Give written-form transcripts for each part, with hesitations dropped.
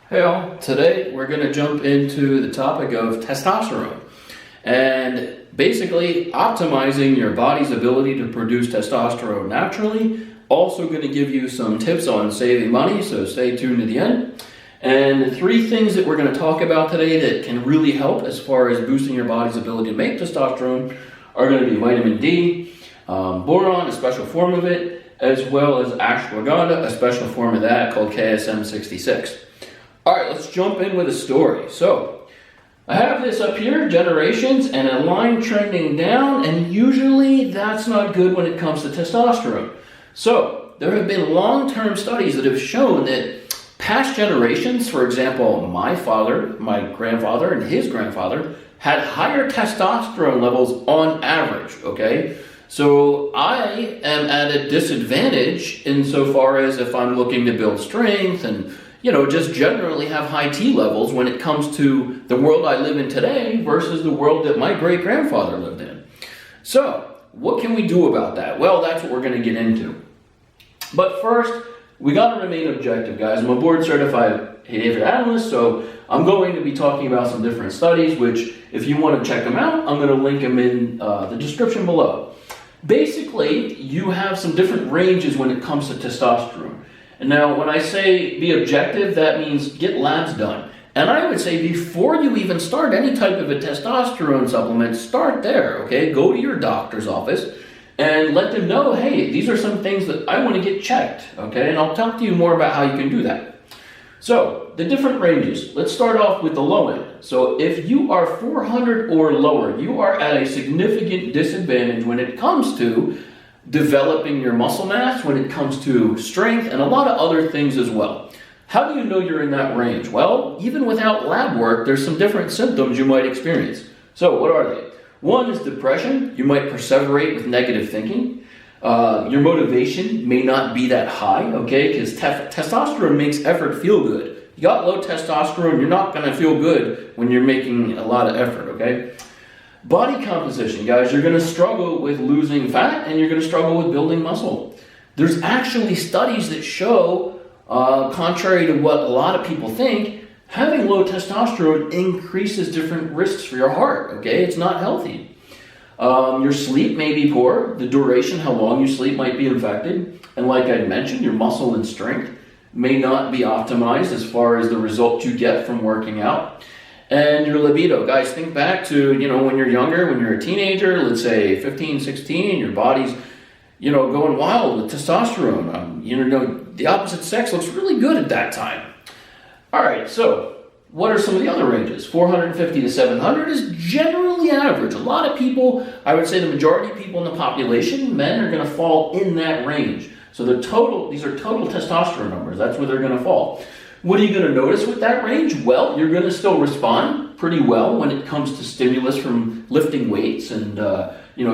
Hey all, today we're going to jump into the topic of testosterone and basically optimizing your body's ability to produce testosterone naturally. Also going to give you some tips on saving money, so stay tuned to the end. And the three things that we're going to talk about today that can really help as far as boosting your body's ability to make testosterone are going to be vitamin D, boron, a special form of it, as well as ashwagandha, a special form of that called KSM66. All right, let's jump in with a story. So, I have this up here, generations, and a line trending down, and usually that's not good when it comes to testosterone. So, there have been long-term studies that have shown that past generations, for example, my father, my grandfather, and his grandfather, had higher testosterone levels on average, okay? So, I am at a disadvantage insofar as if I'm looking to build strength and just generally have high T levels when it comes to the world I live in today versus the world that my great-grandfather lived in. So, what can we do about that? Well, that's what we're going to get into. But first, we got to remain objective, guys. I'm a board-certified behavior analyst, so I'm going to be talking about some different studies, which, if you want to check them out, I'm going to link them in the description below. Basically, you have some different ranges when it comes to testosterone. And now, when I say be objective, that means get labs done. And I would say before you even start any type of a testosterone supplement, start there, okay? Go to your doctor's office and let them know, hey, these are some things that I want to get checked, okay? And I'll talk to you more about how you can do that. So, the different ranges. Let's start off with the low end. So, if you are 400 or lower, you are at a significant disadvantage when it comes to developing your muscle mass, when it comes to strength, and a lot of other things as well. How do you know you're in that range? Well, even without lab work, there's some different symptoms you might experience. So what are they? One is depression. You might perseverate with negative thinking. Your motivation may not be that high, okay? Because testosterone makes effort feel good. You got low testosterone, you're not going to feel good when you're making a lot of effort, okay? Body composition, guys, you're going to struggle with losing fat and you're going to struggle with building muscle. There's actually studies that show, contrary to what a lot of people think, having low testosterone increases different risks for your heart, okay? It's not healthy. Your sleep may be poor. The duration, how long you sleep, might be affected. And like I mentioned, your muscle and strength may not be optimized as far as the results you get from working out. And your libido, guys, think back to, when you're younger, when you're a teenager, let's say 15, 16, your body's, going wild with testosterone. The opposite sex looks really good at that time. All right, so what are some of the other ranges? 450 to 700 is generally average. A lot of people, I would say the majority of people in the population, men, are going to fall in that range. So these are total testosterone numbers. That's where they're going to fall. What are you going to notice with that range? Well, you're going to still respond pretty well when it comes to stimulus from lifting weights and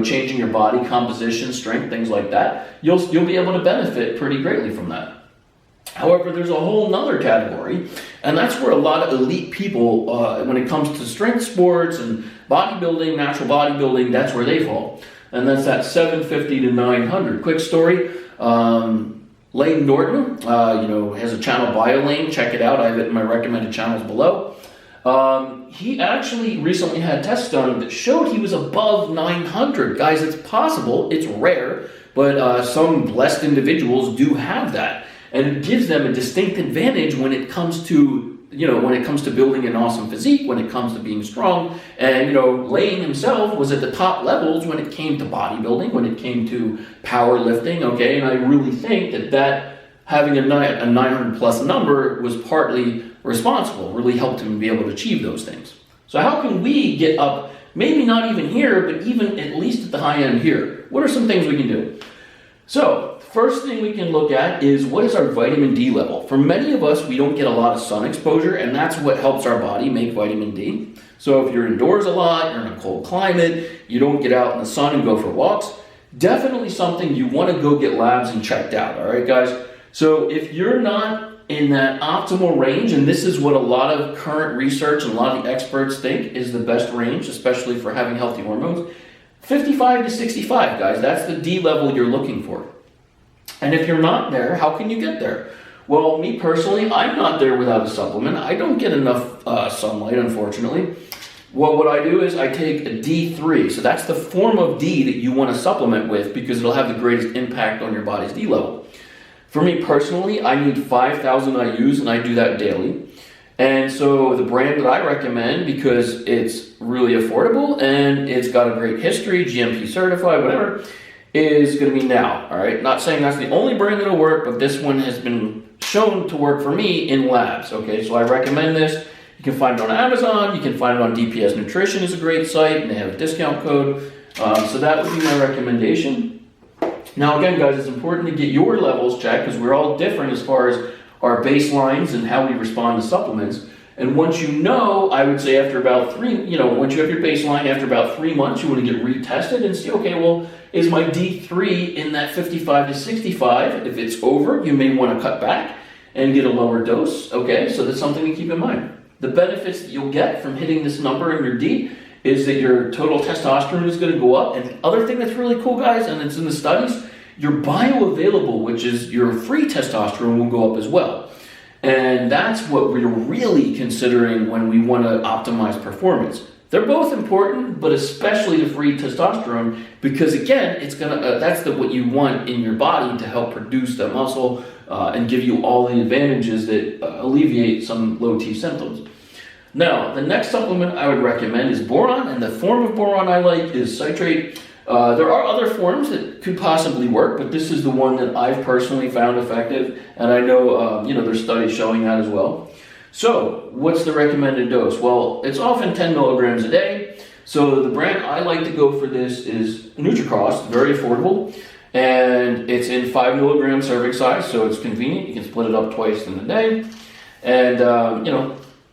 changing your body composition, strength, things like that. You'll be able to benefit pretty greatly from that. However, there's a whole nother category, and that's where a lot of elite people, when it comes to strength sports and bodybuilding, natural bodybuilding, that's where they fall. And that's that 750 to 900. Quick story. Lane Norton, has a channel, BioLane. Check it out. I have it in my recommended channels below. He actually recently had tests done that showed he was above 900. Guys, it's possible. It's rare, but some blessed individuals do have that. And it gives them a distinct advantage when it comes to building an awesome physique, when it comes to being strong. And, Lane himself was at the top levels when it came to bodybuilding, when it came to powerlifting, okay? And I really think that having a 900 plus number was partly responsible, really helped him be able to achieve those things. So how can we get up, maybe not even here, but even at least at the high end here? What are some things we can do? So, first thing we can look at is what is our vitamin D level. For many of us, we don't get a lot of sun exposure, and that's what helps our body make vitamin D. So if you're indoors a lot, you're in a cold climate, you don't get out in the sun and go for walks, definitely something you want to go get labs and checked out, all right, guys? So if you're not in that optimal range, and this is what a lot of current research and a lot of the experts think is the best range, especially for having healthy hormones, 55 to 65, guys, that's the D level you're looking for. And if you're not there, how can you get there? Well, me personally, I'm not there without a supplement. I don't get enough sunlight, unfortunately. Well, what I do is I take a D3. So that's the form of D that you want to supplement with because it'll have the greatest impact on your body's D level. For me personally, I need 5,000 IUs and I do that daily. And so the brand that I recommend, because it's really affordable and it's got a great history, GMP certified, whatever, is going to be Now. All right, not saying that's the only brand that'll work, but this one has been shown to work for me in labs. Okay, so I recommend this. You can find it on Amazon. You can find it on DPS Nutrition, is a great site, and they have a discount code. So that would be my recommendation. Now, again, guys, it's important to get your levels checked because we're all different as far as our baselines and how we respond to supplements. And once you know, I would say after about once you have your baseline, after about 3 months, you want to get retested and see, okay, well, is my D3 in that 55 to 65? If it's over, you may want to cut back and get a lower dose. Okay, so that's something to keep in mind. The benefits that you'll get from hitting this number in your D is that your total testosterone is going to go up. And the other thing that's really cool, guys, and it's in the studies, your bioavailable, which is your free testosterone, will go up as well. And that's what we're really considering when we want to optimize performance. They're both important, but especially the free testosterone, because again, it's gonna that's what you want in your body to help produce the muscle and give you all the advantages that alleviate some low T symptoms. Now, the next supplement I would recommend is boron, and the form of boron I like is citrate. There are other forms that could possibly work, but this is the one that I've personally found effective, and I know there's studies showing that as well. So, what's the recommended dose? Well, it's often 10 milligrams a day. So the brand I like to go for this is Nutricross, very affordable, and it's in 5 milligram serving size, so it's convenient. You can split it up twice in the day, and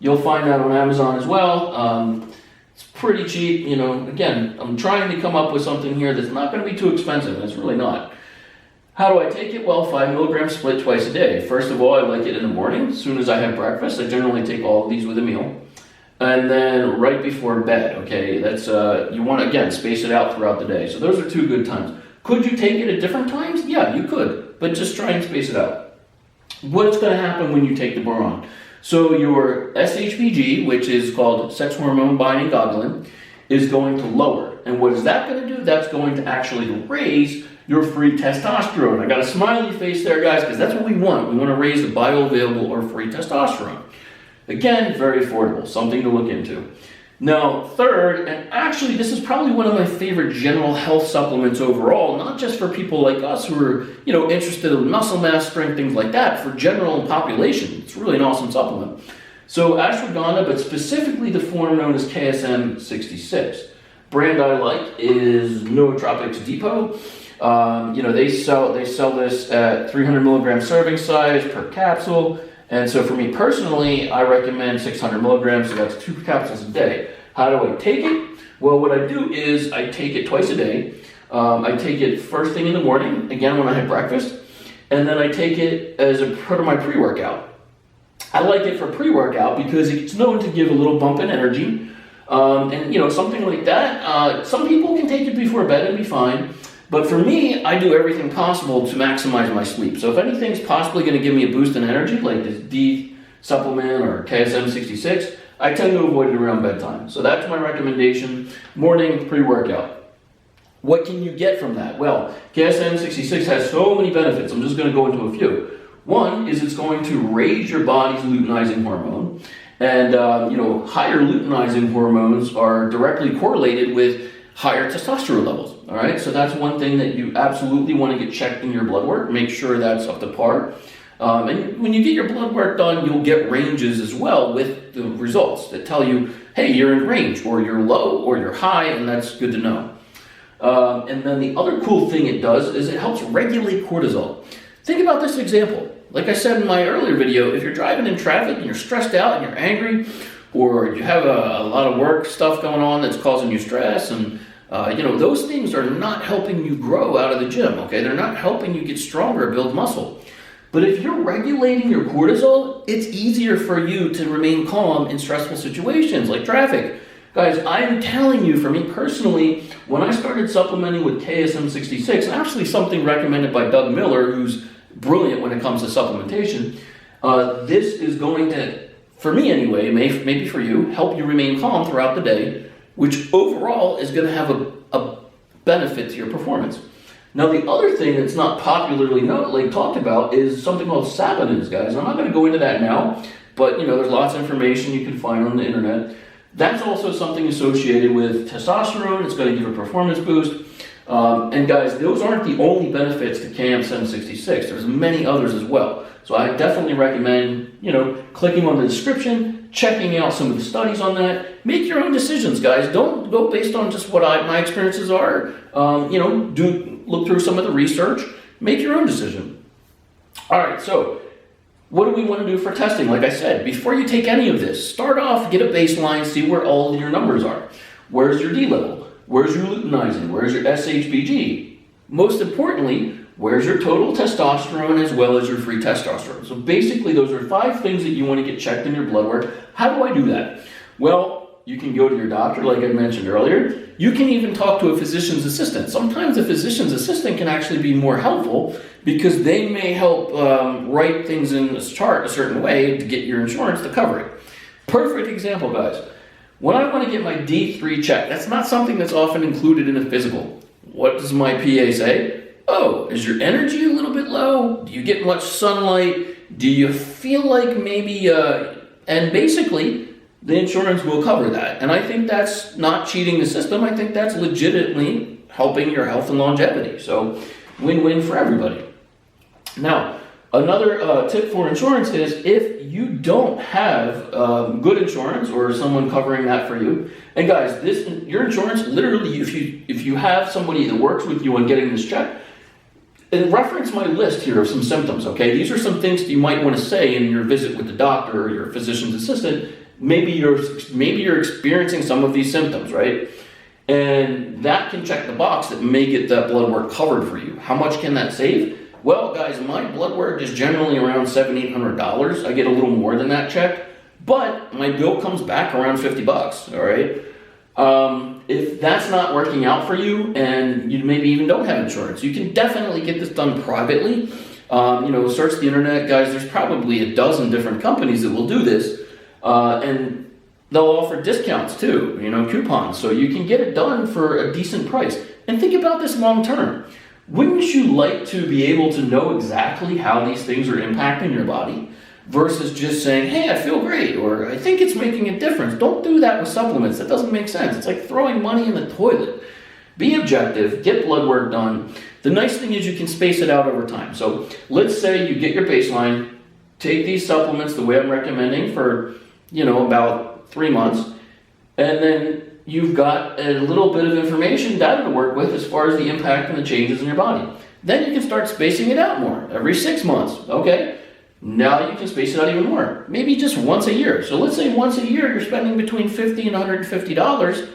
you'll find that on Amazon as well. It's pretty cheap, again, I'm trying to come up with something here that's not going to be too expensive, and it's really not. How do I take it? Well, 5 milligrams split twice a day. First of all, I like it in the morning, as soon as I have breakfast. I generally take all of these with a meal. And then right before bed, okay? That's you want to, again, space it out throughout the day. So those are 2 good times. Could you take it at different times? Yeah, you could, but just try and space it out. What's going to happen when you take the boron? So your SHBG, which is called sex hormone binding globulin, is going to lower. And what is that going to do? That's going to actually raise your free testosterone. I got a smiley face there, guys, because that's what we want. We want to raise the bioavailable or free testosterone. Again, very affordable, something to look into. Now, third, and actually this is probably one of my favorite general health supplements overall, not just for people like us who are, interested in muscle mass, strength, things like that, for general population. It's really an awesome supplement. So ashwagandha, but specifically the form known as KSM 66. Brand I like is Nootropics Depot. They sell this at 300 milligram serving size per capsule. And so for me personally, I recommend 600 milligrams, so that's 2 capsules a day. How do I take it? Well, what I do is I take it twice a day. I take it first thing in the morning, again when I have breakfast, and then I take it as a part of my pre-workout. I like it for pre-workout because it's known to give a little bump in energy. Something like that. Some people can take it before bed and be fine. But for me, I do everything possible to maximize my sleep. So if anything's possibly going to give me a boost in energy, like this D supplement or KSM 66, I tend to avoid it around bedtime. So that's my recommendation, morning pre-workout. What can you get from that? Well, KSM 66 has so many benefits. I'm just going to go into a few. One is it's going to raise your body's luteinizing hormone. And, higher luteinizing hormones are directly correlated with higher testosterone levels. All right, so that's one thing that you absolutely want to get checked in your blood work. Make sure that's up to par. And when you get your blood work done, you'll get ranges as well with the results that tell you, hey, you're in range, or you're low, or you're high, and that's good to know. And then the other cool thing it does is it helps regulate cortisol. Think about this example. Like I said in my earlier video, if you're driving in traffic and you're stressed out and you're angry, or you have a lot of work stuff going on that's causing you stress, and those things are not helping you grow out of the gym, okay? They're not helping you get stronger, build muscle. But if you're regulating your cortisol, it's easier for you to remain calm in stressful situations like traffic. Guys, I'm telling you, for me personally, when I started supplementing with KSM 66, and actually something recommended by Doug Miller, who's brilliant when it comes to supplementation. This is going to, for me anyway, maybe for you, help you remain calm throughout the day, which overall is going to have a benefit to your performance. Now, the other thing that's not popularly talked about is something called saponins, guys. I'm not going to go into that now, but there's lots of information you can find on the internet. That's also something associated with testosterone. It's going to give a performance boost. And guys, those aren't the only benefits to KM766. There's many others as well. So I definitely recommend, clicking on the description, checking out some of the studies on that. Make your own decisions, guys. Don't go based on just what my experiences are. Look through some of the research. Make your own decision. All right, so what do we want to do for testing? Like I said, before you take any of this, start off, get a baseline, see where all of your numbers are. Where's your D level? Where's your luteinizing? Where's your SHBG? Most importantly, where's your total testosterone as well as your free testosterone? So basically, those are 5 things that you want to get checked in your blood work. How do I do that? Well, you can go to your doctor, like I mentioned earlier. You can even talk to a physician's assistant. Sometimes a physician's assistant can actually be more helpful because they may help write things in this chart a certain way to get your insurance to cover it. Perfect example, guys. When I want to get my D3 checked, that's not something that's often included in a physical. What does my PA say? Oh, is your energy a little bit low? Do you get much sunlight? Do you feel like maybe, and basically, the insurance will cover that. And I think that's not cheating the system. I think that's legitimately helping your health and longevity. So win-win for everybody. Now, another tip for insurance is if you don't have good insurance or someone covering that for you, and guys, your insurance, literally, if you have somebody that works with you on getting this checked, and reference my list here of some symptoms, okay? These are some things that you might want to say in your visit with the doctor or your physician's assistant. Maybe you're experiencing some of these symptoms, right? And that can check the box that may get that blood work covered for you. How much can that save? Well, guys, my blood work is generally around $700-800. I get a little more than that checked, but my bill comes back around $50, all right? If that's not working out for you and you maybe even don't have insurance, you can definitely get this done privately. Search the internet, guys. There's probably a dozen different companies that will do this, and they'll offer discounts too, coupons, so you can get it done for a decent price. And think about this long term. Wouldn't you like to be able to know exactly how these things are impacting your body versus just saying, hey, I feel great, or I think it's making a difference? Don't do that with supplements. That doesn't make sense. It's like throwing money in the toilet. Be objective, get blood work done. The nice thing is you can space it out over time. So let's say you get your baseline, take these supplements the way I'm recommending for, about 3 months, and then you've got a little bit of information, data to work with as far as the impact and the changes in your body. Then you can start spacing it out more, every 6 months, okay? Now you can space it out even more, maybe just once a year. So let's say once a year you're spending between $50 and $150.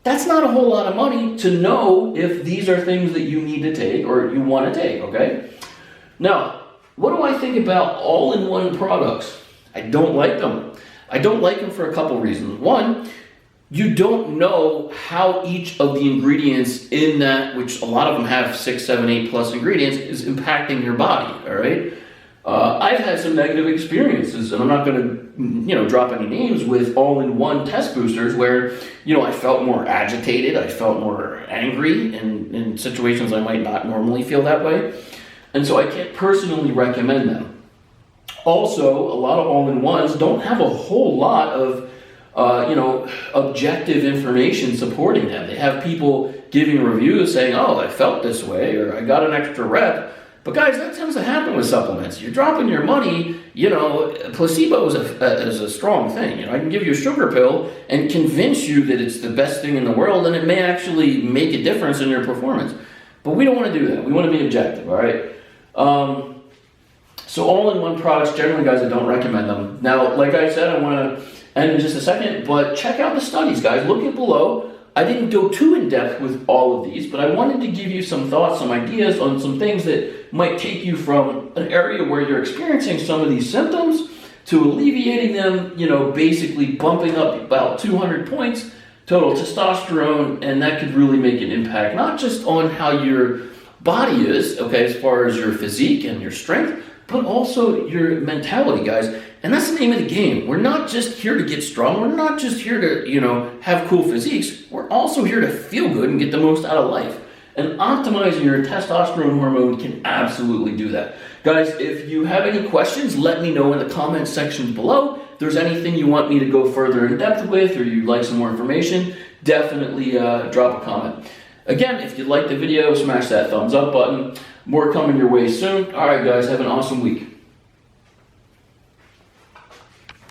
That's not a whole lot of money to know if these are things that you need to take or you want to take, okay? Now, what do I think about all-in-one products? I don't like them. I don't like them for a couple reasons. One, you don't know how each of the ingredients in that, which a lot of them have 6, 7, 8 plus ingredients, is impacting your body, all right? I've had some negative experiences, and I'm not going to, drop any names with all-in-one test boosters where, I felt more agitated, I felt more angry in situations I might not normally feel that way, and so I can't personally recommend them. Also, a lot of all-in-ones don't have a whole lot of objective information supporting them. They have people giving reviews saying, oh, I felt this way, or I got an extra rep. But guys, that tends to happen with supplements. You're dropping your money, placebo is a strong thing. I can give you a sugar pill and convince you that it's the best thing in the world, and it may actually make a difference in your performance. But we don't want to do that. We want to be objective, all right? So all-in-one products, generally, guys, I don't recommend them. Now, like I said, I want to end in just a second, but check out the studies, guys. Look it below. I didn't go too in-depth with all of these, but I wanted to give you some thoughts, some ideas on some things that might take you from an area where you're experiencing some of these symptoms to alleviating them, basically bumping up about 200 points total testosterone, and that could really make an impact, not just on how your body is, okay, as far as your physique and your strength, but also your mentality, guys. And that's the name of the game. We're not just here to get strong. We're not just here to, have cool physiques. We're also here to feel good and get the most out of life. And optimizing your testosterone hormone can absolutely do that. Guys, if you have any questions, let me know in the comment section below. If there's anything you want me to go further in depth with, or you'd like some more information, definitely drop a comment. Again, if you liked the video, smash that thumbs up button. More coming your way soon. All right, guys, have an awesome week.